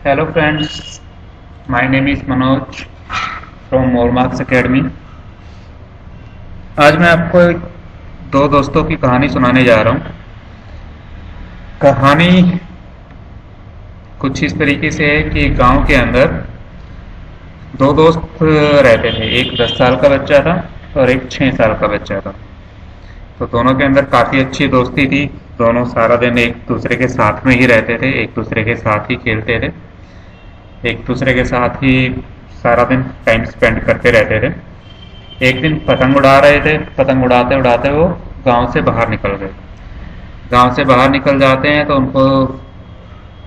Hello friends, my name is Manoj from Moremarks Academy। आज मैं आपको दो दोस्तों की कहानी सुनाने जा रहा हूँ। कहानी कुछ इस तरीके से है कि गांव के अंदर दो दोस्त रहते थे। एक 10 साल का बच्चा था और एक 6 साल का बच्चा था। तो दोनों के अंदर काफ़ी अच्छी दोस्ती थी। दोनों सारा दिन एक दूसरे के साथ में ही रहते थे, एक दूसरे के साथ ही खेलते थे, एक दूसरे के साथ ही सारा दिन टाइम स्पेंड करते रहते थे। एक दिन पतंग उड़ा रहे थे। पतंग उड़ाते उड़ाते वो गांव से बाहर निकल गए। गांव से बाहर निकल जाते हैं तो उनको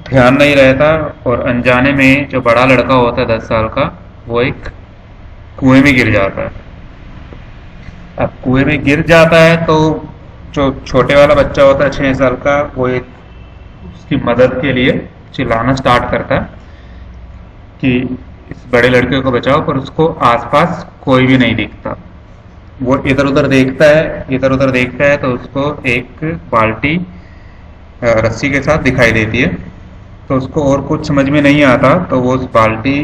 ध्यान नहीं रहता और अनजाने में जो बड़ा लड़का होता है 10 साल का, वो एक कुएं में गिर जाता है। अब कुएं में गिर जाता है तो जो छोटे वाला बच्चा होता है 6 साल का, वो एक उसकी मदद के लिए चिल्लाना स्टार्ट करता है कि इस बड़े लड़के को बचाओ, पर उसको आसपास कोई भी नहीं दिखता। वो इधर उधर देखता है, इधर उधर देखता है तो उसको एक बाल्टी रस्सी के साथ दिखाई देती है। तो उसको और कुछ समझ में नहीं आता तो वो उस बाल्टी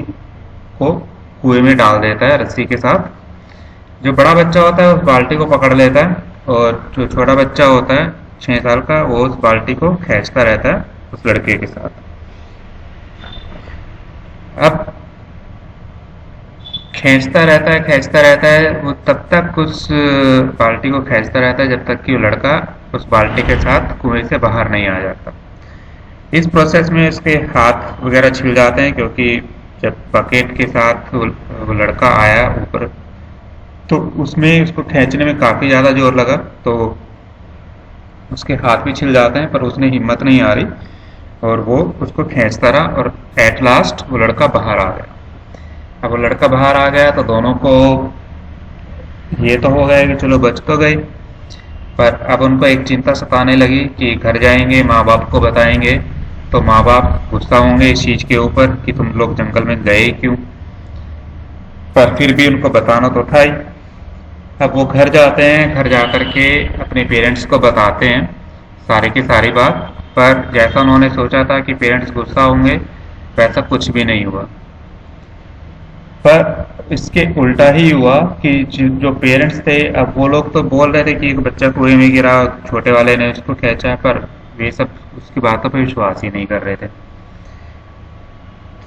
को कुएं में डाल देता है रस्सी के साथ। जो बड़ा बच्चा होता है उस बाल्टी को पकड़ लेता है और जो छोटा बच्चा होता है 6 साल का, वो उस बाल्टी को खींचता रहता है उस लड़के के साथ। अब खींचता रहता है वो तब तक उस बाल्टी को खींचता रहता है जब तक कि वो लड़का उस बाल्टी के साथ कुएं से बाहर नहीं आ जाता। इस प्रोसेस में उसके हाथ वगैरह छिल जाते हैं, क्योंकि जब बकेट के साथ वो लड़का आया ऊपर तो उसमें उसको खींचने में काफ़ी ज़्यादा जोर लगा, तो उसके हाथ भी छिल जाते हैं, पर उसने हिम्मत नहीं आ रही और वो उसको खींचता रहा और एट लास्ट वो लड़का बाहर आ गया। अब वो लड़का बाहर आ गया तो दोनों को ये तो हो गया कि चलो बच तो गए, पर अब उनको एक चिंता सताने लगी कि घर जाएंगे, माँ बाप को बताएंगे तो माँ बाप गुस्सा होंगे इस चीज़ के ऊपर कि तुम लोग जंगल में गए क्यों। पर फिर भी उनको बताना तो था ही। अब वो घर जाते हैं, घर जा कर के अपने पेरेंट्स को बताते हैं सारी की सारी बात, पर जैसा उन्होंने सोचा था कि पेरेंट्स गुस्सा होंगे, वैसा कुछ भी नहीं हुआ। पर इसके उल्टा ही हुआ कि जो पेरेंट्स थे, अब वो लोग तो बोल रहे थे कि एक बच्चा कुएं में गिरा, छोटे वाले ने उसको खींचा, पर वे सब उसकी बातों पर विश्वास ही नहीं कर रहे थे।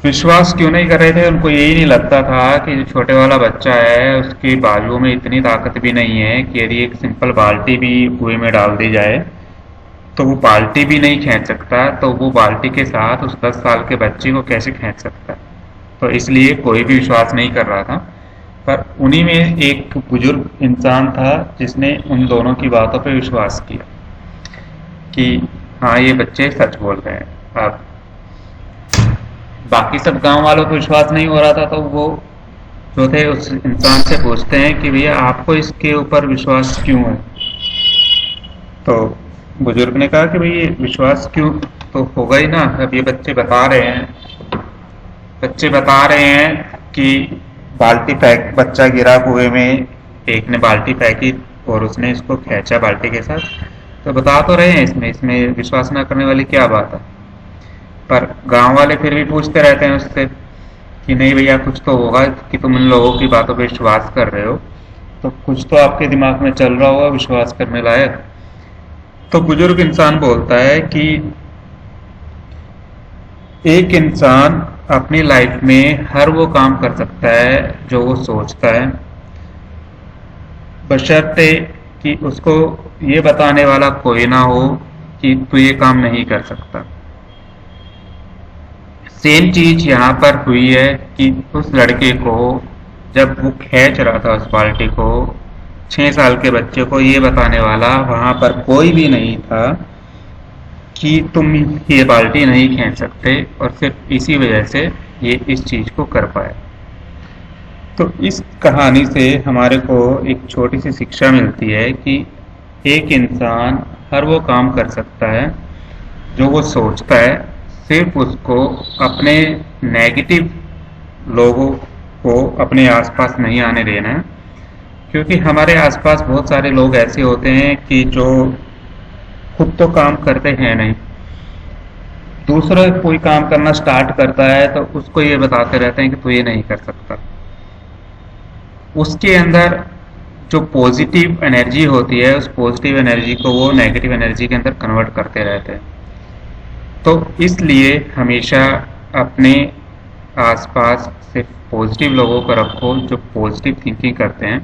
विश्वास क्यों नहीं कर रहे थे? उनको यही नहीं लगता था कि जो छोटे वाला बच्चा है उसकी बाजुओं में इतनी ताकत भी नहीं है कि यदि एक सिंपल बाल्टी भी कुएं में डाल दी जाए तो वो बाल्टी भी नहीं खींच सकता, तो वो बाल्टी के साथ उस 10 साल के बच्चे को कैसे खींच सकता है? तो इसलिए कोई भी विश्वास नहीं कर रहा था। पर उन्हीं में एक बुजुर्ग इंसान था जिसने उन दोनों की बातों पर विश्वास किया कि हाँ, ये बच्चे सच बोल रहे हैं। अब बाकी सब गांव वालों को विश्वास नहीं हो रहा था, तो वो जो थे उस इंसान से पूछते हैं कि भैया आपको इसके ऊपर विश्वास क्यों है? तो बुजुर्ग ने कहा कि भाई ये विश्वास क्यों तो होगा ही ना, अब ये बच्चे बता रहे हैं कि बाल्टी फेंक, बच्चा गिरा कुएं में, एक ने बाल्टी फेंकी और उसने इसको खींचा बाल्टी के साथ, तो बता तो रहे हैं, इसमें इसमें विश्वास ना करने वाली क्या बात है? पर गांव वाले फिर भी पूछते रहते हैं उससे कि नहीं भैया, कुछ तो होगा कि तुम इन लोगों की बातों पर विश्वास कर रहे हो, तो कुछ तो आपके दिमाग में चल रहा होगा विश्वास करने लायक। तो बुजुर्ग इंसान बोलता है कि एक इंसान अपनी लाइफ में हर वो काम कर सकता है जो वो सोचता है, बशर्ते कि उसको ये बताने वाला कोई ना हो कि तू ये काम नहीं कर सकता। सेम चीज यहाँ पर हुई है कि उस लड़के को जब वो खींच रहा था उस बाल्टी को, 6 साल के बच्चे को ये बताने वाला वहां पर कोई भी नहीं था कि तुम ये बाल्टी नहीं खींच सकते, और सिर्फ इसी वजह से ये इस चीज को कर पाए। तो इस कहानी से हमारे को एक छोटी सी शिक्षा मिलती है कि एक इंसान हर वो काम कर सकता है जो वो सोचता है, सिर्फ उसको अपने नेगेटिव लोगों को अपने आसपास नहीं आने देना है। क्योंकि हमारे आसपास बहुत सारे लोग ऐसे होते हैं कि जो खुद तो काम करते हैं नहीं, दूसरा कोई काम करना स्टार्ट करता है तो उसको ये बताते रहते हैं कि तू ये नहीं कर सकता। उसके अंदर जो पॉजिटिव एनर्जी होती है उस पॉजिटिव एनर्जी को वो नेगेटिव एनर्जी के अंदर कन्वर्ट करते रहते हैं। तो इसलिए हमेशा अपने आसपास सिर्फ पॉजिटिव लोगों को रखो जो पॉजिटिव थिंकिंग करते हैं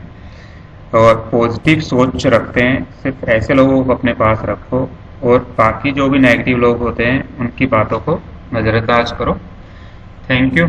और पॉजिटिव सोच रखते हैं, सिर्फ ऐसे लोगों को अपने पास रखो और बाकी जो भी नेगेटिव लोग होते हैं उनकी बातों को नज़रअंदाज करो। Thank you.